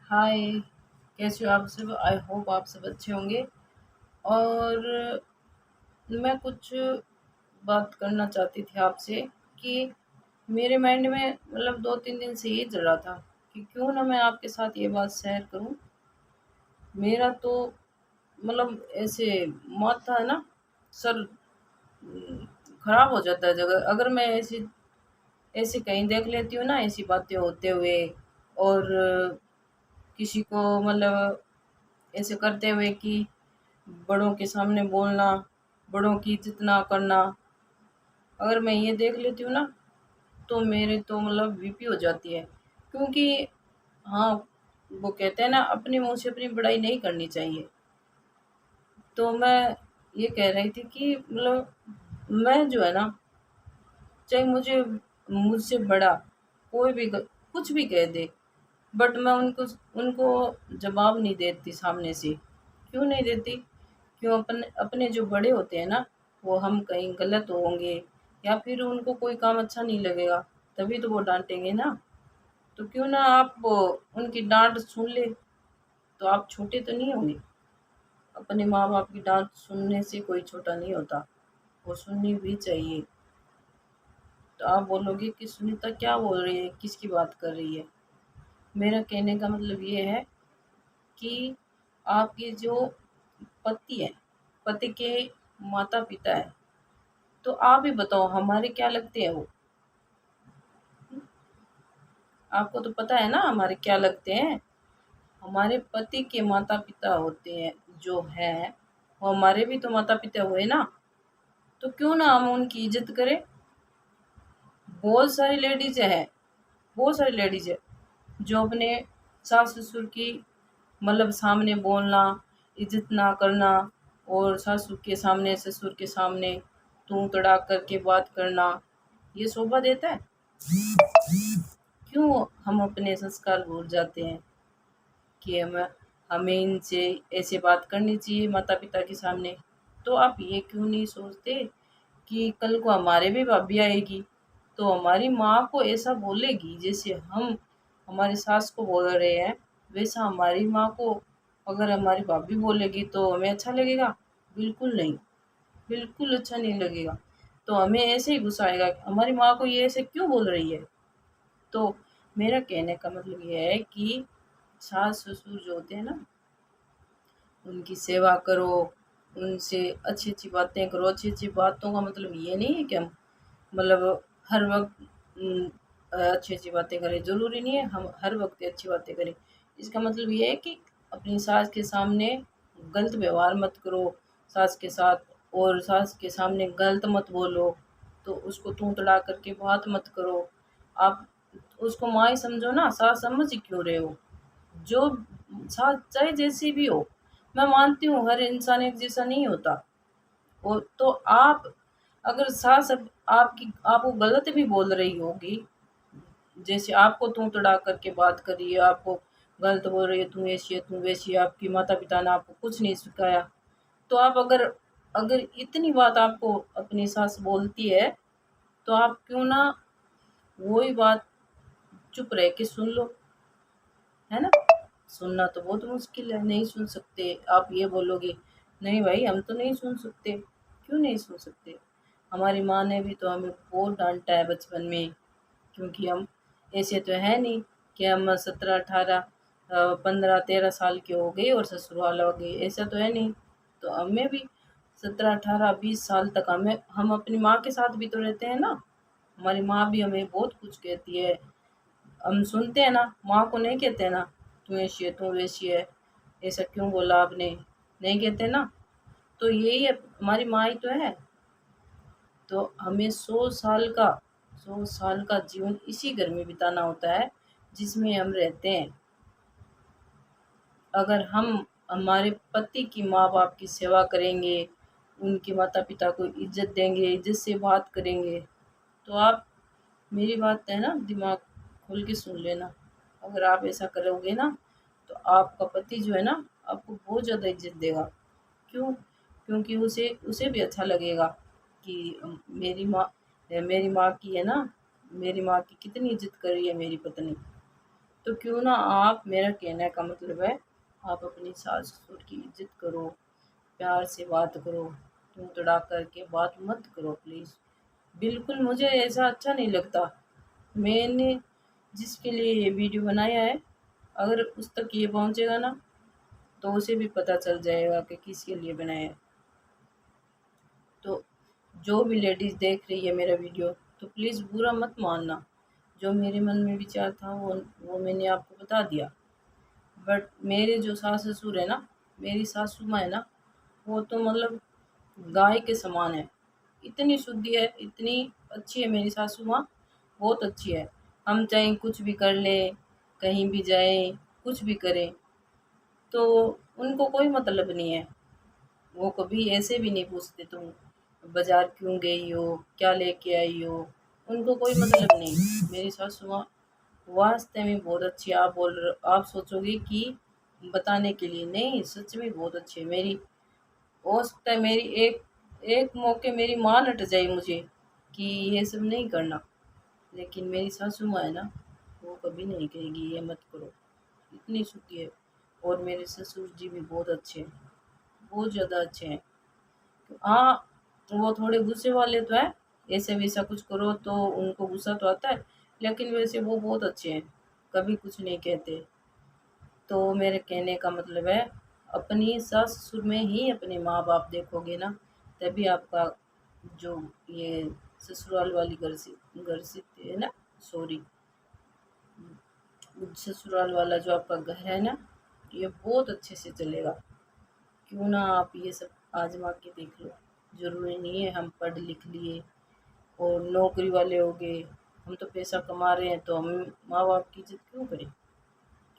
हाय। कैसे हो आप सब? आई होप आप सब अच्छे होंगे। और मैं कुछ बात करना चाहती थी आपसे कि मेरे माइंड में मतलब 2-3 दिन से ये चल रहा था कि क्यों ना मैं आपके साथ ये बात शेयर करूं। मेरा तो मतलब ऐसे माथा है ना, सर खराब हो जाता है जगह अगर मैं ऐसी ऐसे कहीं देख लेती हूँ ना, ऐसी बातें होते हुए। और किसी को मतलब ऐसे करते हुए कि बड़ों के सामने बोलना, बड़ों की इज़्ज़त ना करना, अगर मैं ये देख लेती हूँ ना, तो मेरे तो मतलब बीपी हो जाती है। क्योंकि हाँ, वो कहते हैं ना, अपने मुँह से अपनी बड़ाई नहीं करनी चाहिए। तो मैं ये कह रही थी कि मतलब मैं जो है ना, चाहे मुझसे बड़ा कोई भी कुछ भी कह दे, बट मैं उनको उनको जवाब नहीं देती सामने से। क्यों नहीं देती? क्यों? अपने अपने जो बड़े होते हैं ना, वो हम कहीं गलत होंगे या फिर उनको कोई काम अच्छा नहीं लगेगा, तभी तो वो डांटेंगे ना। तो क्यों ना आप उनकी डांट सुन ले, तो आप छोटे तो नहीं होंगे। अपने माँ बाप की डांट सुनने से कोई छोटा नहीं होता, वो सुननी भी चाहिए। तो आप बोलोगे कि सुनीता क्या बोल रही है, किसकी बात कर रही है? मेरा कहने का मतलब ये है कि आपके जो पति है, पति के माता पिता है, तो आप ही बताओ हमारे क्या लगते हैं वो? आपको तो पता है ना हमारे क्या लगते हैं। हमारे पति के माता पिता होते हैं जो है, वो हमारे भी तो माता पिता हुए ना। तो क्यों ना हम उनकी इज्जत करें। बहुत सारी लेडीज है, बहुत सारी लेडीज है जो अपने सास ससुर की मतलब सामने बोलना, इज्जत ना करना, और सासू के सामने ससुर के सामने तू तड़ा करके बात करना, ये शोभा देता है? क्यों हम अपने संस्कार भूल जाते हैं कि हमें इनसे ऐसे बात करनी चाहिए माता पिता के सामने? तो आप ये क्यों नहीं सोचते कि कल को हमारे भी भाभी आएगी, तो हमारी माँ को ऐसा बोलेगी जैसे हम हमारी सास को बोल रहे हैं, वैसा हमारी माँ को अगर हमारी भाभी बोलेगी तो हमें अच्छा लगेगा? बिल्कुल नहीं, बिल्कुल अच्छा नहीं लगेगा। तो हमें ऐसे ही गुस्सा आएगा कि हमारी माँ को ये ऐसे क्यों बोल रही है। तो मेरा कहने का मतलब ये है कि सास ससुर जो होते हैं ना, उनकी सेवा करो, उनसे अच्छी अच्छी बातें करो। अच्छी अच्छी बातों का मतलब ये नहीं है कि हम मतलब हर वक्त अच्छी अच्छी बातें करें, ज़रूरी नहीं है हम हर वक्त अच्छी बातें करें। इसका मतलब ये है कि अपनी सास के सामने गलत व्यवहार मत करो सास के साथ, और सास के सामने गलत मत बोलो, तो उसको तू तड़ा करके बात मत करो। आप उसको माँ ही समझो ना, सास समझ ही क्यों रहे हो? जो सास चाहे जैसी भी हो, मैं मानती हूँ हर इंसान एक जैसा नहीं होता। वो तो आप अगर सास आपकी आपको गलत भी बोल रही होगी, जैसे आपको तू तड़ा करके बात कर रही है, आपको गलत बोल रही है, तू ऐसी है, तू वैसी है, आपकी माता पिता ने आपको कुछ नहीं सिखाया, तो आप अगर अगर इतनी बात आपको अपनी सास बोलती है, तो आप क्यों ना वही बात चुप रह के सुन लो, है ना? सुनना तो बहुत मुश्किल है, नहीं सुन सकते। आप ये बोलोगे, नहीं भाई हम तो नहीं सुन सकते। क्यों नहीं सुन सकते? हमारी माँ ने भी तो हमें बहुत डांटा है बचपन में, क्योंकि हम ऐसे तो है नहीं कि हम 17-18 15-13 साल के हो गए और ससुराल हो गए, ऐसा तो है नहीं। तो हमें भी 17-18-20 साल तक हम अपनी माँ के साथ भी तो रहते हैं ना। हमारी माँ भी हमें बहुत कुछ कहती है, हम सुनते हैं ना। माँ को नहीं कहते ना, तू ऐसी है, तू वैसी है, ऐसा क्यों बोला आपने, नहीं कहते ना। तो यही है, हमारी माँ ही तो है। तो हमें 100 साल का जीवन इसी घर में बिताना होता है जिसमें हम रहते हैं। अगर हम हमारे पति की माँ बाप की सेवा करेंगे, उनके माता पिता को इज्जत देंगे, इज्जत से बात करेंगे, तो आप मेरी बात है ना, दिमाग खोल के सुन लेना। अगर आप ऐसा करोगे ना, तो आपका पति जो है ना, आपको बहुत ज़्यादा इज्जत देगा। क्यों? क्योंकि उसे उसे भी अच्छा लगेगा कि मेरी माँ की है ना, मेरी माँ की कितनी इज्जत कर रही है मेरी पत्नी। तो क्यों ना आप, मेरा कहने का मतलब है, आप अपनी सास ससुर की इज्जत करो, प्यार से बात करो, तुम तड़ा करके बात मत करो प्लीज़। बिल्कुल मुझे ऐसा अच्छा नहीं लगता। मैंने जिसके लिए ये वीडियो बनाया है, अगर उस तक ये पहुंचेगा ना, तो उसे भी पता चल जाएगा कि किसके लिए बनाया है। तो जो भी लेडीज़ देख रही है मेरा वीडियो, तो प्लीज़ बुरा मत मानना। जो मेरे मन में विचार था वो मैंने आपको बता दिया। बट मेरे जो सास ससुर है ना, मेरी सासू माँ है ना, वो तो मतलब गाय के समान है। इतनी शुद्धि है, इतनी अच्छी है मेरी सासू माँ, बहुत अच्छी है। हम चाहे कुछ भी कर ले, कहीं भी जाए, कुछ भी करें, तो उनको कोई मतलब नहीं है। वो कभी ऐसे भी नहीं पूछते तुम बाजार क्यों गई हो, क्या लेके आई हो। उनको कोई मतलब नहीं। मेरी सासू माँ वास्तव में बहुत अच्छी है। आप सोचोगे कि बताने के लिए, नहीं, सच में बहुत अच्छी है मेरी। हो सकता है मेरी एक एक मौके मेरी माँ नट जाए मुझे कि ये सब नहीं करना, लेकिन मेरी सासू माँ है ना, वो कभी नहीं कहेगी ये मत करो। इतनी शुद्धि है। और मेरे ससुर जी भी बहुत अच्छे हैं, बहुत ज़्यादा अच्छे हैं। हाँ, वो थोड़े गुस्से वाले तो हैं, ऐसे वैसा कुछ करो तो उनको गुस्सा तो आता है, लेकिन वैसे वो बहुत अच्छे हैं, कभी कुछ नहीं कहते। तो मेरे कहने का मतलब है, अपनी सास ससुर में ही अपने माँ बाप देखोगे ना, तभी आपका जो ये ससुराल वाली घर से है ना, सॉरी, ससुराल वाला जो आपका घर है ना, ये बहुत अच्छे से चलेगा। क्यों ना आप ये सब आजमा के देख लो। ज़रूरी नहीं है हम पढ़ लिख लिए और नौकरी वाले हो गए, हम तो पैसा कमा रहे हैं तो हम माँ बाप की इज्जत क्यों करें?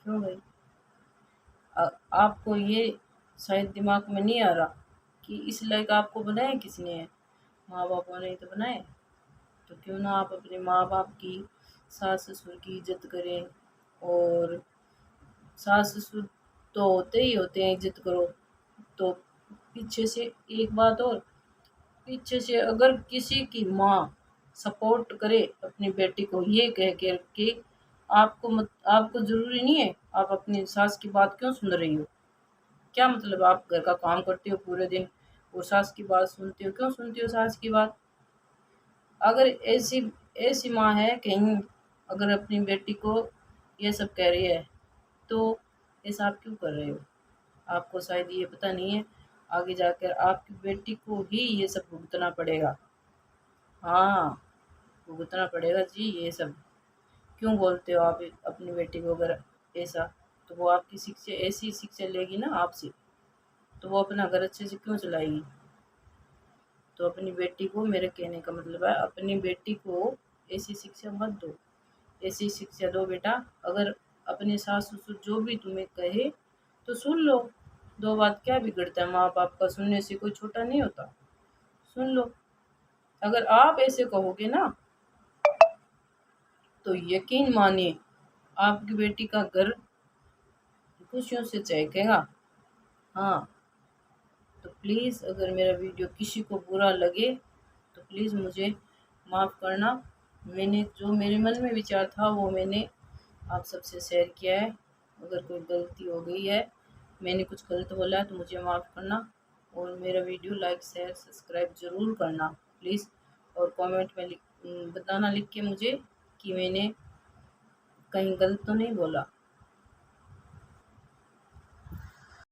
क्यों भाई? आपको ये शायद दिमाग में नहीं आ रहा कि इस लायक आपको बनाया किसने है? माँ बापों ने ही तो बनाए। तो क्यों ना आप अपने माँ बाप की, सास ससुर की इज्जत करें। और सास ससुर तो होते ही होते हैं, इज्जत करो। तो पीछे से एक बात और, पीछे से अगर किसी की माँ सपोर्ट करे अपनी बेटी को ये कह के कि आपको ज़रूरी नहीं है, आप अपनी सास की बात क्यों सुन रही हो? क्या मतलब, आप घर का काम करते हो पूरे दिन और सास की बात सुनते हो? क्यों सुनते हो सास की बात? अगर ऐसी ऐसी माँ है कहीं, अगर अपनी बेटी को ये सब कह रही है, तो ऐसा आप क्यों कर रहे हो? आपको शायद ये पता नहीं है, आगे जाकर आपकी बेटी को ही ये सब भुगतना पड़ेगा। हाँ, भुगतना पड़ेगा जी ये सब। क्यों बोलते हो आप अपनी बेटी को अगर ऐसा, तो वो आपकी शिक्षा, ऐसी शिक्षा लेगी ना आपसे, तो वो अपना घर अच्छे से क्यों चलाएगी? तो अपनी बेटी को, मेरे कहने का मतलब है, अपनी बेटी को ऐसी शिक्षा मत दो। ऐसी शिक्षा दो बेटा, अगर अपने सास ससुर जो भी तुम्हें कहे तो सुन लो। दो बात क्या बिगड़ता है? माँ बाप का सुनने से कोई छोटा नहीं होता। सुन लो। अगर आप ऐसे कहोगे ना, तो यकीन मानिए आपकी बेटी का घर खुशियों से चहकेगा। हाँ, तो प्लीज़ अगर मेरा वीडियो किसी को बुरा लगे, तो प्लीज़ मुझे माफ़ करना। मैंने जो मेरे मन में विचार था वो मैंने आप सबसे शेयर किया है। अगर कोई गलती हो गई है, मैंने कुछ गलत बोला है, तो मुझे माफ़ करना। और मेरा वीडियो लाइक शेयर सब्सक्राइब ज़रूर करना प्लीज़। और कमेंट में बताना लिख के मुझे कि मैंने कहीं गलत तो नहीं बोला।